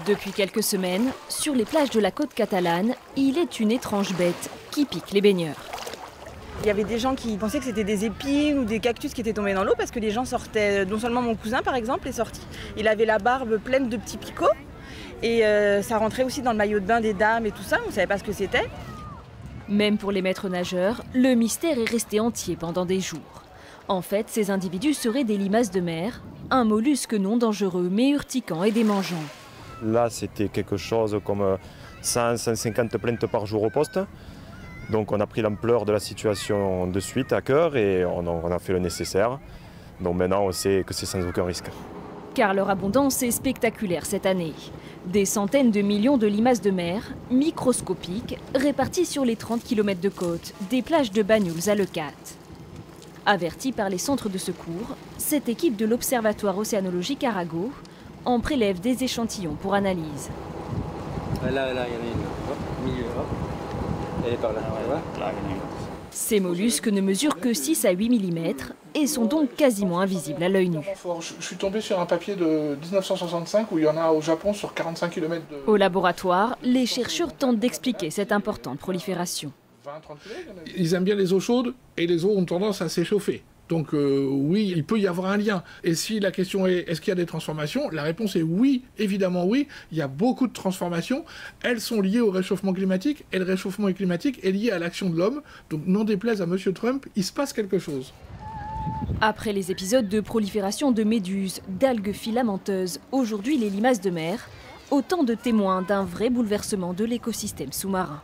Depuis quelques semaines, sur les plages de la côte catalane, il est une étrange bête qui pique les baigneurs. Il y avait des gens qui pensaient que c'était des épines ou des cactus qui étaient tombés dans l'eau parce que les gens sortaient, non seulement mon cousin par exemple est sorti, il avait la barbe pleine de petits picots et ça rentrait aussi dans le maillot de bain des dames et tout ça, on ne savait pas ce que c'était. Même pour les maîtres nageurs, le mystère est resté entier pendant des jours. En fait, ces individus seraient des limaces de mer, un mollusque non dangereux mais urticant et démangeant. Là, c'était quelque chose comme 100-150 plaintes par jour au poste. Donc on a pris l'ampleur de la situation de suite à cœur et on a fait le nécessaire. Donc maintenant, on sait que c'est sans aucun risque. Car leur abondance est spectaculaire cette année. Des centaines de millions de limaces de mer, microscopiques, réparties sur les 30 km de côte, des plages de Banyuls à Leucate. Avertie par les centres de secours, cette équipe de l'Observatoire océanologique Arago en prélève des échantillons pour analyse. Là, il y en a une. Hop, milieu, hop. Elle est par là. Ces mollusques ne mesurent que 6 à 8 mm et sont donc quasiment invisibles à l'œil nu. Je suis tombé sur un papier de 1965 où il y en a au Japon sur 45 km de... Au laboratoire, les chercheurs tentent d'expliquer cette importante prolifération. Ils aiment bien les eaux chaudes et les eaux ont tendance à s'échauffer. Donc oui, il peut y avoir un lien. Et si la question est, est-ce qu'il y a des transformations? La réponse est oui, évidemment oui. Il y a beaucoup de transformations. Elles sont liées au réchauffement climatique. Et le réchauffement climatique est lié à l'action de l'homme. Donc n'en déplaise à M. Trump, il se passe quelque chose. Après les épisodes de prolifération de méduses, d'algues filamenteuses, aujourd'hui les limaces de mer, autant de témoins d'un vrai bouleversement de l'écosystème sous-marin.